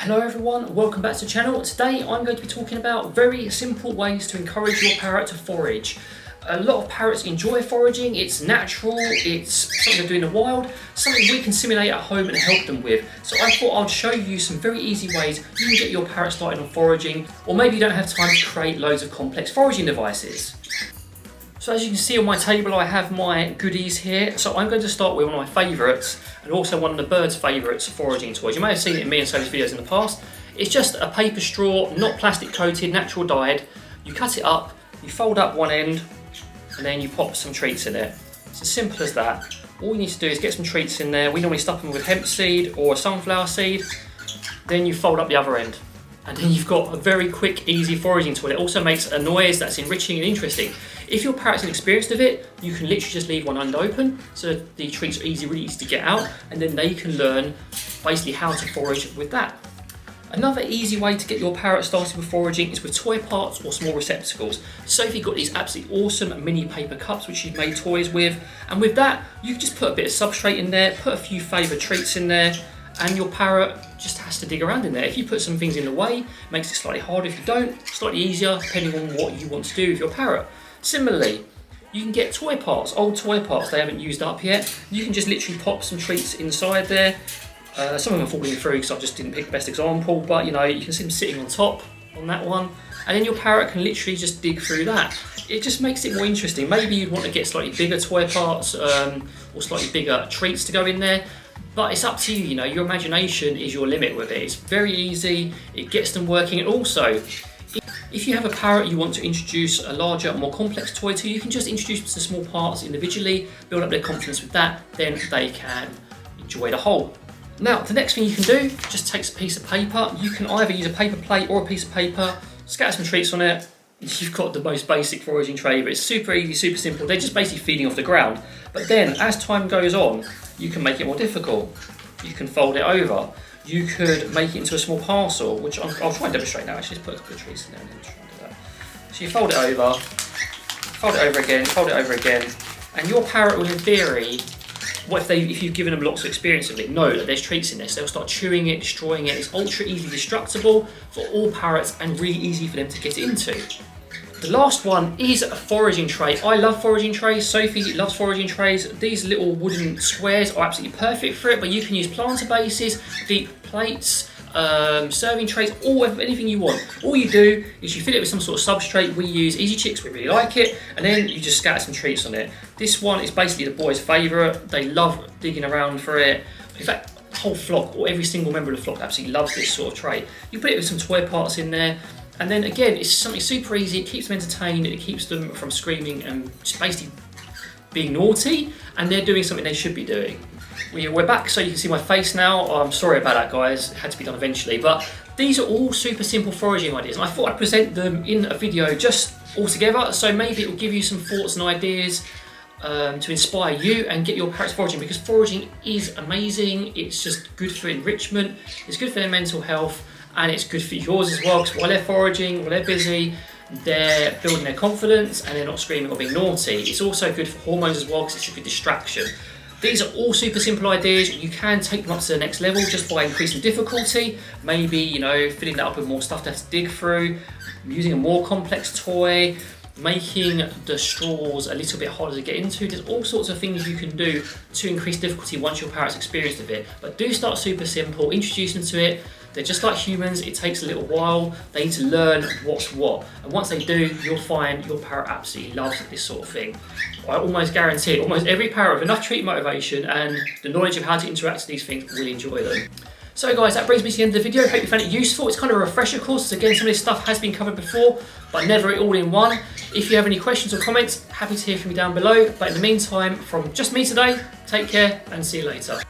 Hello everyone, welcome back to the channel. Today I'm going to be talking about very simple ways to encourage your parrot to forage. A lot of parrots enjoy foraging, it's natural, it's something they do in the wild, something we can simulate at home and help them with. So I thought I'd show you some very easy ways you can get your parrot started on foraging, or maybe you don't have time to create loads of complex foraging devices. So as you can see on my table, I have my goodies here. So I'm going to start with one of my favourites, and also one of the birds' favourites, foraging toys. You may have seen it in me and Sophie's videos in the past. It's just a paper straw, not plastic coated, natural dyed. You cut it up, you fold up one end, and then you pop some treats in it. It's as simple as that. All you need to do is get some treats in there. We normally stuff them with hemp seed or a sunflower seed. Then you fold up the other end. And then you've got a very quick, easy foraging toy. It also makes a noise that's enriching and interesting. If your parrot's inexperienced with it, you can literally just leave one end open, so the treats are really easy to get out, and then they can learn basically how to forage with that. Another easy way to get your parrot started with foraging is with toy parts or small receptacles. Sophie got these absolutely awesome mini paper cups which she's made toys with, and with that you can just put a bit of substrate in there, put a few favourite treats in there, and your parrot just has to dig around in there. If you put some things in the way, it makes it slightly harder. If you don't, slightly easier, depending on what you want to do with your parrot. Similarly, you can get toy parts, old toy parts they haven't used up yet. You can just literally pop some treats inside there. Some of them are falling through because I just didn't pick the best example, but you know, you can see them sitting on top on that one. And then your parrot can literally just dig through that. It just makes it more interesting. Maybe you'd want to get slightly bigger toy parts or slightly bigger treats to go in there. But it's up to you, you know, your imagination is your limit with it. It's very easy, it gets them working, and also, if you have a parrot you want to introduce a larger, more complex toy to, you can just introduce the small parts individually, build up their confidence with that, then they can enjoy the whole. Now, the next thing you can do, just take a piece of paper. You can either use a paper plate or a piece of paper, scatter some treats on it. You've got the most basic foraging tray, but it's super easy, super simple. They're just basically feeding off the ground. But then, as time goes on, you can make it more difficult. You can fold it over. You could make it into a small parcel, which I'll try and demonstrate now. Actually, just put a couple of trees in there and then try and do that. So you fold it over again, fold it over again, and your parrot will, in theory, if you've given them lots of experience of it, know that there's treats in there, so they'll start chewing it, destroying it. It's ultra easily destructible for all parrots and really easy for them to get into. The last one is a foraging tray. I love foraging trays, Sophie loves foraging trays. These little wooden squares are absolutely perfect for it, but you can use planter bases, deep plates, serving trays, anything you want. All you do is you fill it with some sort of substrate. We use Easy Chicks, we really like it, and then you just scatter some treats on it. This one is basically the boys' favourite. They love digging around for it. In fact, the whole flock, or every single member of the flock absolutely loves this sort of tray. You put it with some toy parts in there, and then again, it's something super easy. It keeps them entertained, it keeps them from screaming and just basically being naughty, and they're doing something they should be doing. We're back so you can see my face now. I'm sorry about that, guys. It had to be done eventually, but these are all super simple foraging ideas, and I thought I'd present them in a video just all together, so maybe it will give you some thoughts and ideas to inspire you and get your parrots foraging, because foraging is amazing. It's just good for enrichment, it's good for their mental health, and it's good for yours as well, because while they're foraging, while they're busy, they're building their confidence and they're not screaming or being naughty. It's also good for hormones as well, because it's a good distraction. These are all super simple ideas. You can take them up to the next level just by increasing difficulty. Maybe, you know, filling that up with more stuff to have to dig through, using a more complex toy, making the straws a little bit harder to get into. There's all sorts of things you can do to increase difficulty once your parrot's experienced with it. But do start super simple, introduce them to it. They're just like humans, it takes a little while. They need to learn what's what. And once they do, you'll find your parrot absolutely loves this sort of thing. I almost guarantee it, almost every parrot with enough treat motivation and the knowledge of how to interact with these things will enjoy them. So guys, that brings me to the end of the video. Hope you found it useful. It's kind of a refresher course. Again, some of this stuff has been covered before, but never all in one. If you have any questions or comments, happy to hear from you down below. But in the meantime, from just me today, take care and see you later.